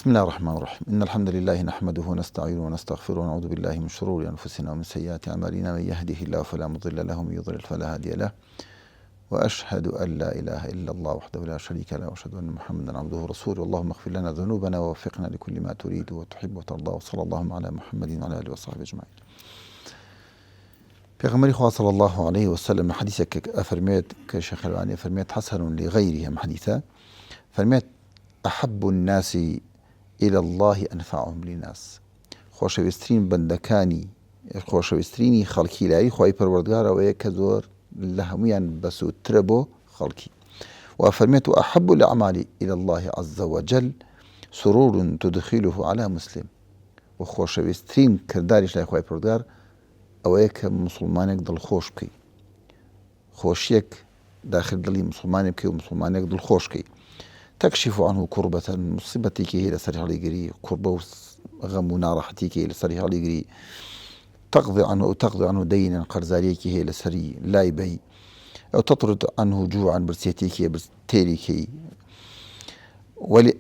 بسم الله الرحمن الرحيم. إن الحمد لله نحمده ونستعينه ونستغفره ونعوذ بالله من شرور أنفسنا ومن سيئات أعمالنا. من يهده الله فلا مضل له ومن يضلل فلا هادي له. وأشهد أن لا إله إلا الله وحده لا شريك له وأشهد أن محمدا عبده ورسوله. اللهم اغفر لنا ذنوبنا ووفقنا لكل ما تريد وتحب وترضى. وصلى الله على محمد وعلى آله وصحبه أجمعين. پیغمبری خدا صلی الله علیه و سلم حدیث که فرمید که شیخ البانی فرمید حسن لغیرهم حدیثا فرمید احب الناس الى الله انفعهم للناس. خوشویسترین بندکانی خوشویسترینی خلقی لاری خوای پروردگار و یک زور لهمیان بسوتر بو خلقی. و فرمید احب الاعمال الى الله عز وجل سرور تدخله على مسلم. و خوشویسترین کرداریش لای خوای پروردگار ئەوەیە کە مسلمانێک دڵخۆش بکەی، خۆشیەک داخل دڵی مسلمانێک بکەی و مسلمانێک دڵخۆش بکەی. تەکشیف عنه کوڕبەتەن موسیبەتێکی هەیە لەسەری هەڵیگری، کوڕبە و غەم و ناڕەحەتێکی هەیە لەسەری هەڵیگری. تقضي عنه دينا قەرزاریەکی هەیە لەسەری لای بەی. ئەو تطرد عنه جوعا برسێتێکی هەیە تێریکەی.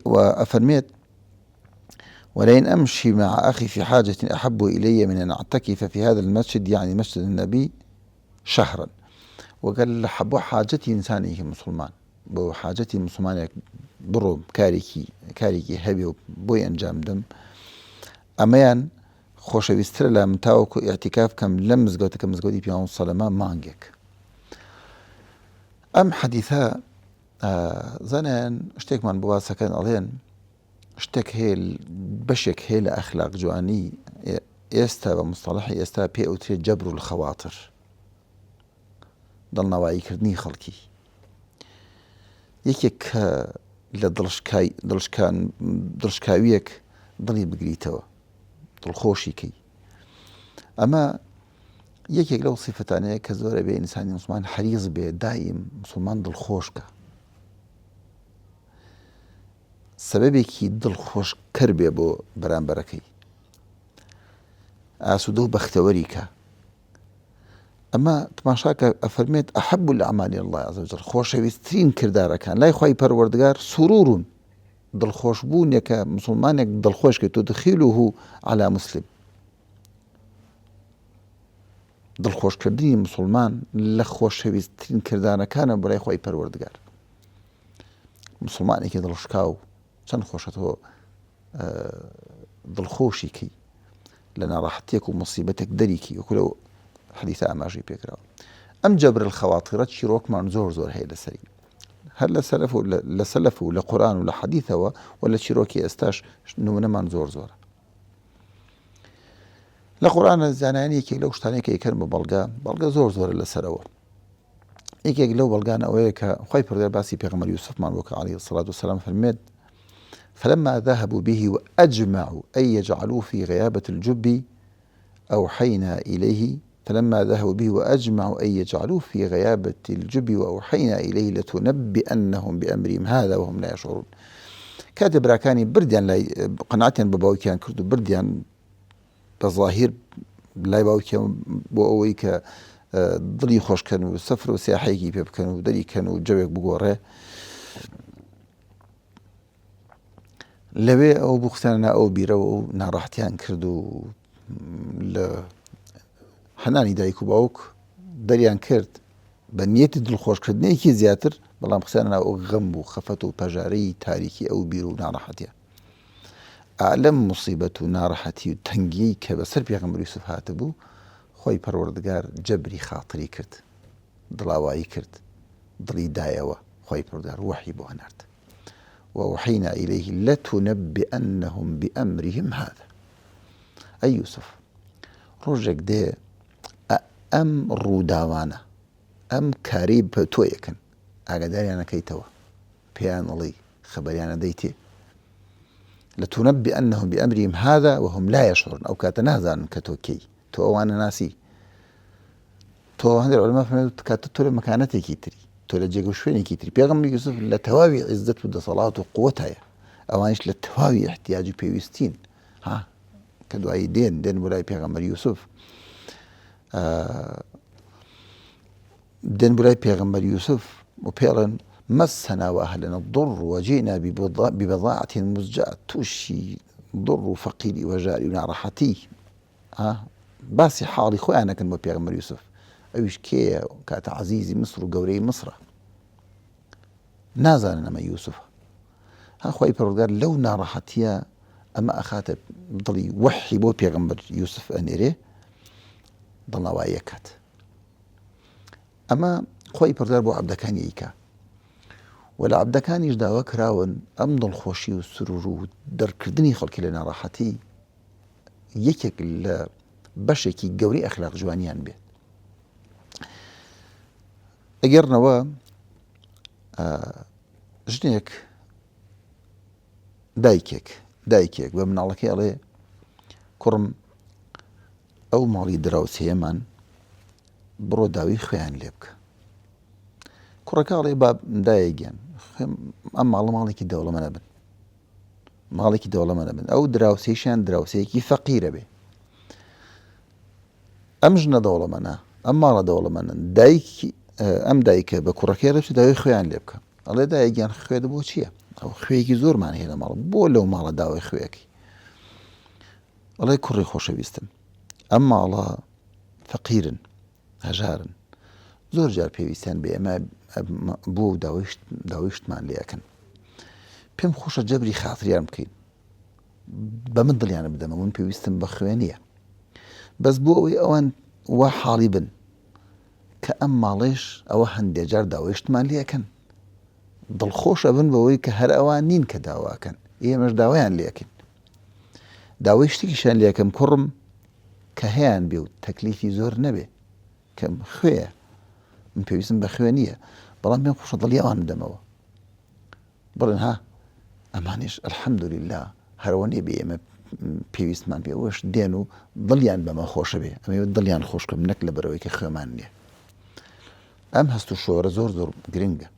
وأفرميت ولئن أمشي مع أخي في حاجة أحب إلي من أن أعتكف في هذا المسجد، يعني مسجد النبي، شهرا. وقال حبو حاجتي إنساني مسلمان بو حاجتي مسلمان برو كاريكي هبي بوي أنجام دم أميان خوش بيستر لهم تاوكو اعتكاف كم لمزقوتك مزقودي بيان الصلاة مانجك. أم حديثا زنان اشتيك من بواسا كان عليهم شتێک هەیە بەشێک هەیە لە ئەخلاق جوانی ئێستا بە مستەڵەحی ئێستا پێ ئەوترێت جەبر الخەواتر، دڵنەواییکردنی خەڵکی. یەکێک کە لە دڵشکاویەک دڵی بگریتەوە، دڵخۆشی کەی. ئەمە یەکێک لەو سیفەتانەیە کە زۆرە بێ ئینسانی مسلمان حەریص بێ دائیم مسلمان دڵخۆش بکە، سببێکی دڵخۆش کەر بێ بۆ بەرامبەرەکەی، ئاسوودە و بەختەوەری کە. ئەمە تماشاکە ئەفەرمێت ئەحەب الأعمال إلى الله عز وجل، خۆشەویستترین کردارەکان لای خوای پەروەردگار سرورون، دڵخۆشبوونێکە مسلمانێک دڵخۆش کە تدخیله على مسلم. دڵخۆشکردنی مسلمان لە خۆشەویستترین کردارەکانە بەلای خوای پەروەردگار. مسلمانێکی دڵشکاو چەند خۆشەتەوە دڵخۆشی کەی لە ناڕەحەتێک و مصیبەتێک دەریکی، وەکو لەو حەدیثە ئاماژەی پێکراوە. ئەم جەبر الخەواترە چیرۆکمان زۆر هەیە لەسەری، هەر لە سەلەف و لە قورئان و لە حەدیثەوە و لە چیرۆکی ئێستاش نمونەمان زۆرە. لە قورئانە زانایانی یەکێک لەو شتانەیە کە ئەیکەن بە بەڵگە زۆرە لەسەرەوە. یەکێک لەو بەڵگانە ئەوەیە کە خوای پەروەردگار باسی پێغەمبەر یوسفمان وەکە عەلەیهی الصەلاة والسەلام فەرمێت فلما ذهبوا به وأجمعوا أن يجعلوه في غيابة الجب أوحينا إليه فلما ذهبوا به وأجمعوا أن يجعلوه في غيابة الجب وأوحينا إليه لتنبئنهم بأمرهم هذا وهم لا يشعرون. كاتب راكاني برديان لا قناعتين بباوكيان كردو برديان بظاهر لا باوكيان بو أوي ك دڵی خۆشکەن و سەفر و سیاحەیەکی پێ بکەن و دەریکەن و جەوێک بگۆڕێ. لەوێ ئەو بوختانە ئەو بیرەوە و ناڕەحەتیان کرد و لە هەنانی دایک و باوک دەریان کرد بە نیەتی دڵخۆشکردنەیەکی زیاتر، بەڵام قسەیان ئەو غەم و خەفەت و پەژارەی تاریکی ئەو بیر و ناڕەحەتیە. ئەلەم موسیبەت و ناڕەحەتی و تەنگیی کە بەسەر پێغەمبەر یوسف هاتبوو خوای پەروەردگار جەبری خاتری کرد، دڵاوایی کرد، دڵی دایەوە. خوای پەروەردگار وحی بۆ هەنارد وأوحينا إليه لتنبئنهم بأمرهم هذا. أي يوسف ڕۆژێک دێ ئەم ڕووداوانە ئەم کاری بە تۆ یەکەن ئاگاداریانەکەیتەوە، پێیان ئەڵێی خەبەریانە دەیتێ. لتنبئنهم بأمرهم هذا وهم لا يشعرون. ئەو کاتە نازانن کە تۆ کەی، تۆ ئەوانە ناسی. تۆ هەندێک عولەما فەرمێن کاتە تۆ لە مەکانەتێکی تری، تۆ لە جێگە و شوێنێکی تری. پێغەمبەر یوسف لە تەواوی عیززەت و دەسەڵات و قووەت هەیە، ئەوانیش لە تەواوی احتیاج و پێویستین. کە دوایی دێن بۆ لای پێغەمبەر یوسف، دێن بۆ لای پێغەمبەر یوسف و پێڵێن مسنا وأهلنا الضر وجئنا ببضاعة مزجاة توشي ضر فقيري وجاري وناڕەحەتی باسی حاڵی خۆیان نەکەن بۆ پێغەمبەر یوسف ئەویش کێیە کاتە عەزیزی مسر و گەورەی مسرە نازانن ئەمە یوسفە خوای پەروەردگار لەو ناڕەحەتیە ئەمە ئەخاتە دڵی وەحی بۆ پێغەمبەر یوسف ئەنێرێ دڵنەواییە کات ئەمە خوای پەروەردگار بۆ عەبدەکانی ئەیکا و لە عەبدەکانیش داوا کراون ئەم دڵخۆشی و سرور و دەرکردنی خەڵکی لە ناڕەحەتی یەکێک لە بەشێکی گەورەی ئەخلاق جوانیان بێت ئەگەرنەوە ژنێک دایکێک بە مناڵەکەی ئەڵێ کوڕم ئەو ماڵی دراوسێمان بڕۆ داوای خوێیان لێ بکە کوڕەکە ئەڵێ با دایەگیان ئەم ماڵێکی دەوڵەمەنە بن ماڵێکی دەوڵەمەنە بن ئەو دراوسێشیان دراوسەیەکی فەقیرە بێ ئەم ژنە دەوڵەمەنە ئەم ماڵە دەوڵەمەنە ئەم دایکە بە کوڕەکەی ڕێت داوای خوێیان لێ بکە ئەڵێ دایەگیان خوێ بۆ چییە ئەو خوێیەکی زۆرمان هەیە لە ماڵ بۆ لەو ماڵە داوای خوێیەکەی ئەڵێ کوڕی خۆشەویستم ئەم ماڵە فەقیرن هەژارن زۆر جار پێویستیان بێ ئەمە بۆ داوایشتمان لێەکەن پێم خۆشە جەبری خاتریان بکەین بە من دڵیانە بدەمە من پێویستم بە خوێنیە بەس بۆ ئەوەی ئەوان وا حاڵی بن کە ئەم ماڵێش ئەوە هەندێک جار داوایشتمان لێەکەن دڵخۆشە بن بەوەی کە هەر ئەوان نین کە داواکەن ئێمەش داوایان لێەکەین داوای شتێکیشیان لێەکەم کوڕم کە هەیەیان بێ و تەکلیفی زۆر نەبێ کەم خوێیە من پێویستم بە خوێنیە بەڵام پێم خۆشە دڵی ئەوان بدەمەوە بڵێن ها ئەمانش ئەلحەمدولیلا هەرەوە نێ بێ ئێمە پێویستمان پێ ئەوەش دێن و دڵیان بەمە خۆشە بێ ئەمە دڵیان خۆشکەم نەک لە بەرەوەی کە خوێمان نییە ئەم هەست و شۆرە زۆر گرنگە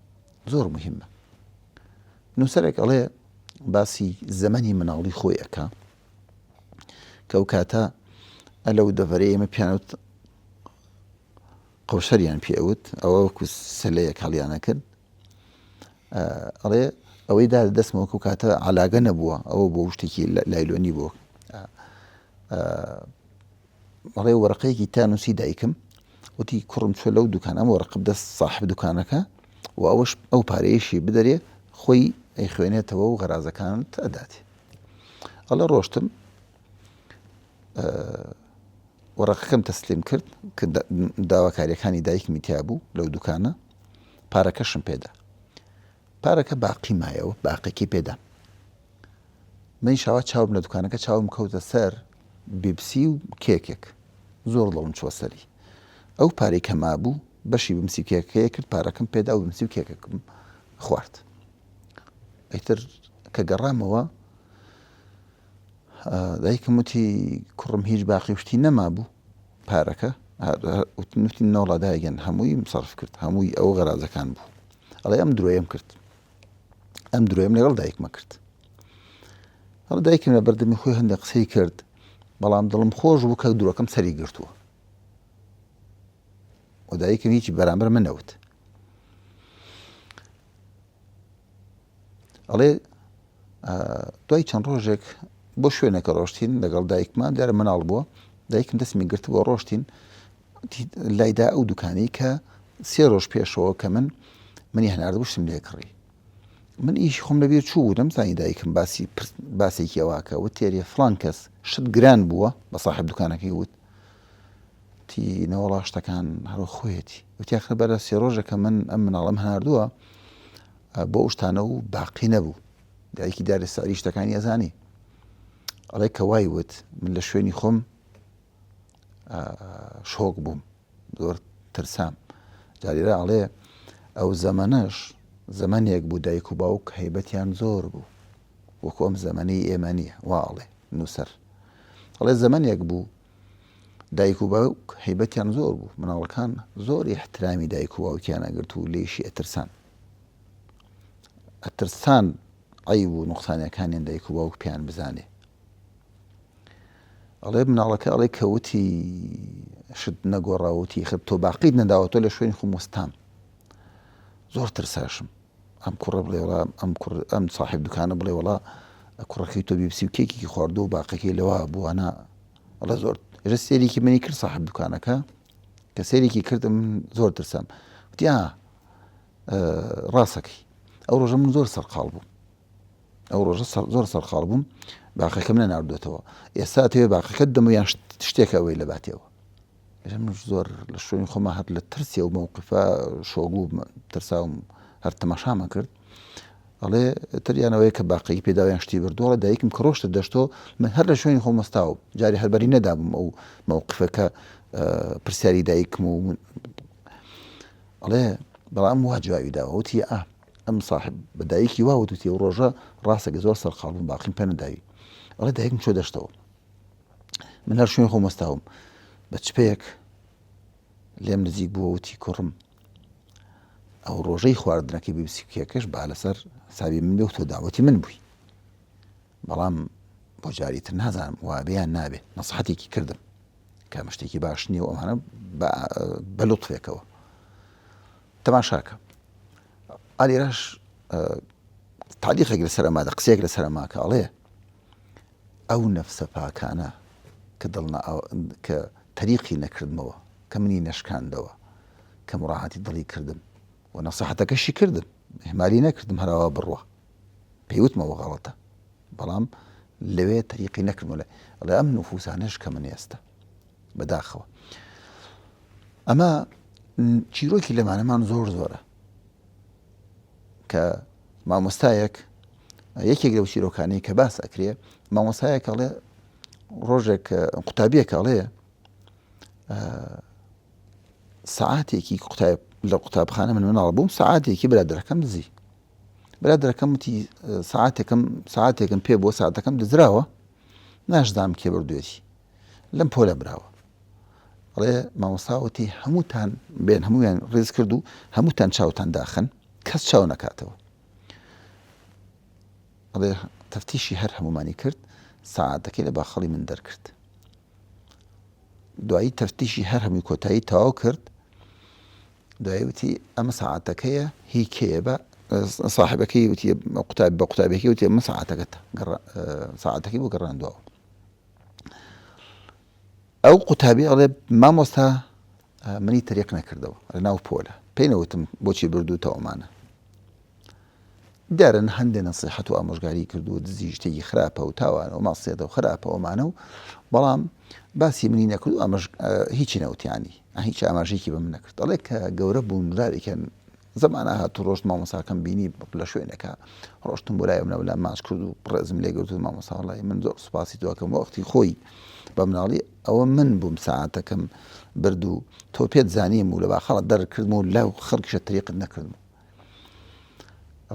زۆر مهمە نووسەرێک ئەڵێ باسی زەمەنی مناڵی خۆی ئەکا کە ئەو کاتە ئەلەو دەڤەرەی ئێمە پیانوت قەوشەریان پێوت ئەوە وەکو سەلەیەک هەڵیانە کرد ئەڵێ ئەوەی دا دەستمەوە و کاتە علاگە نەبووە ئەوە بۆ شتێکی لایلۆنی بووە ئەڵێ وەرەقەیەکی تا نووسی دایکم وتی کوڕم چۆ لەو دوکان ئەم وەرەقە بدەست ساحب دوکانەکە و ئەوەش ئەو پارەیەشی بدەرێ خۆی ئەی خوێنێتەوە و غەرازەکانت ئەداتێ ئەڵێ ڕۆشتم وەرەقەکەم تەسلیم کرد کە داواکاریەکانی دایکمی تیا بوو لەو دوکانە پارەکەشم پێدا پارەکە باقی مایەوە باقیکی پێدا من شاوا چاوم لە دوکانەکە چاوم کەوتە سەر بیبسی و کێکێک زۆر دڵم چوە سەری ئەو پارەی کە مابوو بەشی بمسی کێکەکەیە کرد پارەکەم پێدا و بمسی و کێکەکەم خوارد ئەیتر کە گەڕامەوە دایکم وتی کوڕم هیچ باقی شتی نەمابوو پارەکە وتی نەوەڵا دایگەن هەمووی مصرف کرد هەمووی ئەو غەرازەکان بوو ئەڵێ ئەم درۆیم کرد ئەم درۆیم لەگەڵ دایکمە کرد هەڵ دایکم لە بەردەمی خۆی هەندێک قسەی کرد بەڵام دڵم خۆش بوو کە درۆکەم سەری گرتووە و دایکم هیچی بەرامبەر من نەوت ئەڵێ دوای چەند ڕۆژێک بۆ شوێنەکە ڕۆشتین لەگەڵ دایکمان دیارە مناڵ بووە دایکم دەستمی گرت بۆ ڕۆشتین لایدا ئەو دوکانی کە 3 ڕۆژ پێشەوە کە منی هەناردبوو شتم لێ کڕی من ئیشی خۆم لەبیر چوو بوو دەمزانی دایکم باسێکی ئەواکە وت تێریە فڵان کەس شت گران بووە بە ساحب دوکانەکەی وت تی نەوەڵا شتەکان هەرۆ خۆیەتی وتی ئاخر بەرە 3 ڕۆژەکە من ئەم مناڵەم هەناردووە بۆ ئەو شتانە و باقی نەبوو دایکی دارێ سەری شتەکانی ئەزانی ئەڵێ کە وای وت من لە شوێنی خۆم شۆک بووم زۆر ترسام جاریرە ئەڵێ ئەو زەمانەش زەمانێک بوو دایک و باوک هەیبەتیان زۆر بوو وەکو ئەم زەمانەی ئێمە نییە واڵێ نووسەر ئەڵێ زەمانێک بوو دایک و باوک هەیبەتیان زۆر بوو مناڵەکان زۆر احترامی دایک و باوکیان ئەگرت و لێشی ئەترسان عەیب و نوقسانیەکانیان دایک و باوک پیان بزانێ ئەڵێ مناڵەکە ئەڵێ کەوتی شت نەگۆڕاوەتی خب تۆ باقیت نەداوە تۆ لە شوێنی خۆم وەستام زۆر ترساشم ئەم کوڕە بڵێ وڵا ئەم صاحب دوکانە بڵێ وڵا کوڕەکەی تۆ بیبسی و کێکی خواردو و باقەکەی لەوە بووانە ئەڵە زۆر ێرە سێرێکی منی کرد صاحب دوکانەکە کە سێرێکی کردم من زۆر ترسام وتی ڕاستەکەی ئەو ڕۆژە من زۆر سەرقاڵ بووم ئەو ڕۆژە زۆر سەرقاڵ بووم باقەکەم نەناردوێتەوە ئێستا تێ باقەکەت دەمە یان شتێکە ئەوەی لە باتێەوە من زۆر لە شوێنی خۆمە هەر لە ترسێ و مووقفە شۆگوو ترساوم هەر تەماشامان کرد ئەڵێ تریانەوەی کە باقی پێداویان شتی بردووە دایکم کە ڕۆشتە دەشتۆ من هەر لە شوێنی خۆم مەستاوم جاری هەربەری نەدابم ئەو مووقفەکە پرسیاری دایکم و ئەڵێ بەڵام وا جوابی داوە وتی ئەم صاحب بە دایکی وا وتی و ڕۆژە ڕاستەکە زۆر سەرقاڵ بووم باقیم پێ نەداوی ئەڵێ دایکم چۆ دەشتەوە من هەر شوێنی خۆم مەستاوم بە چپەیەک لێم نزیک بووە وتی کوڕم ئەو ڕۆژەی خواردنەکەی بیبسی کێکەش با لەسەر ساوی من بێ و تۆ داوەتی من بووی بەڵام بۆ جاریتر نازانم وابێیان نابێ نەسەحەتێکی کردم کە مشتێکی باش نییە و ئەمانە بە لوتفێکەوە تەماشاکە ئالێرەش تعلیقێک لەسەر ئەمادە قسەیەک لەسەر ئەماکە ئەڵێ ئەو نەفسە پاکانە کە دڵنا کە تەریقی نەکردمەوە کە منی نەشکاندەوە کە مڕاحەتی دڵی کردم و نەسەحەتەکەشی کردم ئێمالی نەکردم هەراوە بڕوە پێیوتمەوە غەڵەتە بەڵام لەوێ تەریقی نەکردم ئەڵێ ئەم نوفوسانەش کە من ئێستا بەداخەوە ئەمە چیرۆکی لەمانەمان زۆر زۆرە کە مامۆستایەک یەکێک لەو چیرۆکانەی کە باس ئەکرێ مامۆستایەک ئەڵێ ڕۆژێک قوتابیەک ئەڵێ سەعاتێکی لە قوتابخانە من مناڵ بووم سەعاتێکی برادەرەکەم دزی برادەرەکەم وتی سەعاتێکم پێ بۆ سەعاتەکەم دزراوە ناشدام کێ بردوێتی لەم پۆلە براوە ئەڵێ مامۆستا وتی هەمووتان بێن هەموویان ڕێز کرد و هەمووتان چاوتان داخن کەس چاو نەکاتەوە ئەڵێ تەفتیشی هەر هەمومانی کرد سەعاتەکەی لە باخەڵی من دەرکرد دوایی تەفتیشی هەر هەمووی کۆتایی تەواو کرد دوایی وتی ئەمە سەعاتەکەیە هی کێیە بە صاحبەکەی وتی بە قوتابێکی وتی ئەمە سەعاتەکەتە سەعاتەکەی بۆ گەڕاندووە ئەو قوتابی ئەڵێ مامۆستا منی تەریق نەکردەوە لە ناو پۆلە پێی نەوتم بۆچی بردووتەوە ئەمانە دارن هەندێک نەسیحەت و ئامۆژگاری کردو دزی شتێکی خراپە و تاوانە و ماسیێتە و خراپە ئەومانە و بەڵام باسی منی نەکرد و هیچی نەوتیانی هیچ ئاماژێکی بە من نەکرد ئەڵێ کە گەورە بوون رارێکیان زەمانە هاتوو ڕۆژت مامۆساکەم بینی لە شوێنەکە ڕۆشتم بۆ لای منە ماچ کرد و ڕێزم لێ گرت و مامۆستا وەڵی من زۆر سوپاسی تۆکەم وەختی خۆی بە مناڵی ئەوە من بووم سەعاتەکەم برد و تۆ پێت زانیم و لە باخەڵە دەرکردم و لەو خەڵکیشە تەریقت نەکردم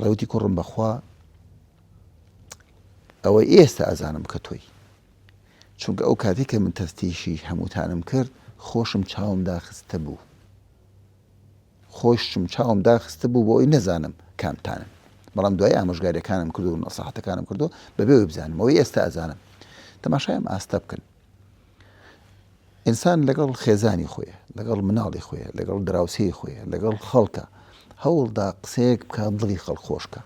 ڕێوتی کوڕم بەخوا ئەوە ئێستا ئەزانم کە تۆی چونکە ئەو کاتێک کە من تەفتیشی هەمووتانم کرد خۆشم چاوم داخستە بوو بۆ ئەوی نەزانم کامتانم بەڵام دوای ئامۆژگاریەکانم کردو و نەسەحەتەکانم کردو بەبێ بزانم ئەوەی ئێستا ئەزانم تەماشای ئەم ئاستە بکەن ئینسان لەگەڵ خێزانی خۆیە لەگەڵ مناڵی خۆیە لەگەڵ دراوسەی خۆیە لەگەڵ خەڵکە هەوڵدا قسەیەک بکە دڵی خەڵک خۆشکە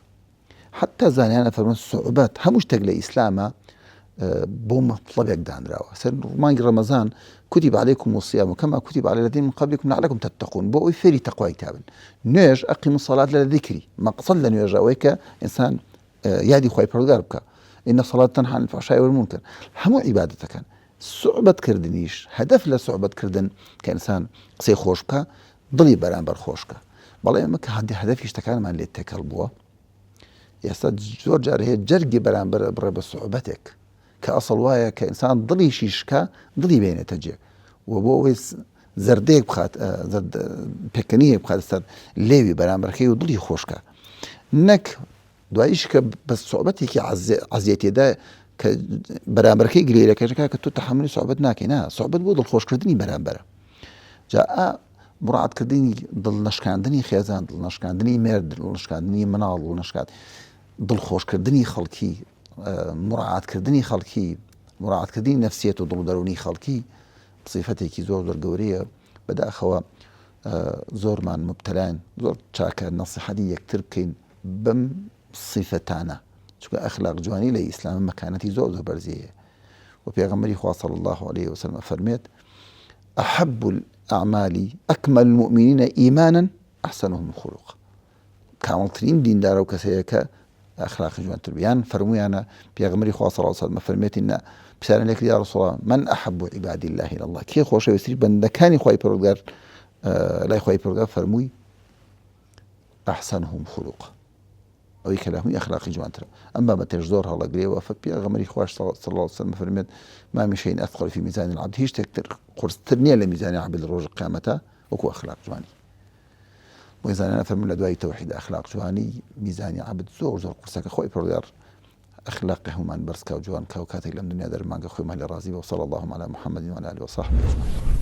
حتا زانیانە فەرموون سوعبەت هەموو شتێک لە ئیسلامە بۆ مەطلبێک دانراوە سەر مانگی ڕەمەزان كتب عليكم الصيام كما كتب على الذين من قبلكم لعلكم تتقون بۆ ئەوی فێری تەقوای تابن نوێژ ئەقیم الصلاة لە ذکری مەقصد لە نوێژەوەی کە ئینسان یادی خوای پەروەردگار بکە إن الصلاة تنهى عن الفحشاء والمنكر هەموو عیبادەتەکان سوعبەتکردنیش هەدەف لە سوعبەتکردن کە ئینسان قسەی خۆش بکە دڵی بەرامبەر خۆشکە بەڵێ ئێمە کە هەدەفی شتەکانمان لێ تێکەڵ بووە ئێستا زۆر جار هەیە جەرگی بەرامبەر بڕێ بە سوعبەتێک کە ئەسڵ وایە کە ئینسان دڵی شیشکە دڵی بێنێتە جێ و بۆ ئەوەی زەردەیەک بخات پێکەنیەک بخات سەر لێوی بەرامبەرەکەی و دڵی خۆشکە نەک دواییش کە بە سوعبەتێکی عەزیەتێدا کە بەرامبەرەکەی گرێرەکەشەکە کە تۆ تەحەمولی سوعبەت ناکەی نا سوعبەت بۆ دڵخۆشکردنی بەرامبەرە جا مڕاعاتکردنی دڵنەشکاندنی خێزان دڵنەشکاندنی مێرد دڵنەشکاندنی مناڵ دڵخۆشکردنی خەڵکی مڕاعاتکردنی خەڵکی مڕاعاتکردنی نەفسیەت و دڵدەرونی خەڵکی صیفەتێکی زۆر زۆر گەورەیە بەداخەوە زۆرمان مبتەلان زۆر چاکە نەسیحەتی یەکتر بکەین بم صفتانە چونکە ئەخلاق جوانی لە ئیسلام مەکانەتی زۆر زۆر بەرزەیە و پێغەمبەری خوا صلی الله عليه وسلم فەرمێت أحب الأعمال أكمل المؤمنين إيمانا أحسنهم خلقا کامڵترین دیندارە و کەسەیە کە ئەخلاقی جوانتر بیان فەرموویانە پێغەمبەری خوا صلی الله عليه وسلم فەرمێتینە پیسانە لێک یا رسول الله من أحب عباد الله إلى الله کێ خۆشەویستی بەندەکانی خوای پەروەردگار لای خوای پەروەردگار فەرمووی أحسنهم خلقا ئەوەی کە لە هەمووی ئەخلاقی جوانترە ئەم بابەتێش زۆر هەڵەگرێەوە پێغەمبەری خوا صلی الله عليه وسلم فەرمێت ما من شيء أثقل في ميزان العبد هیچ شتێک قورستر نییە لە میزانی عەبد ڕۆژ قیامەتە وەکو ئەخلاق جوانی بۆ زانانە فەرموون لە دوای تەوحید ئەخلاق جوانی میزانی عەبد زۆر زۆر قورسەکە خۆی پەروەردگار أخلاقی هەمومان بەرزکە و جوانکە و کاتێک لەم دنیا دەرمانگە خۆیمان لێ ڕازی بە وصلی الله على محمد وعلى آله وصحبه أجمعين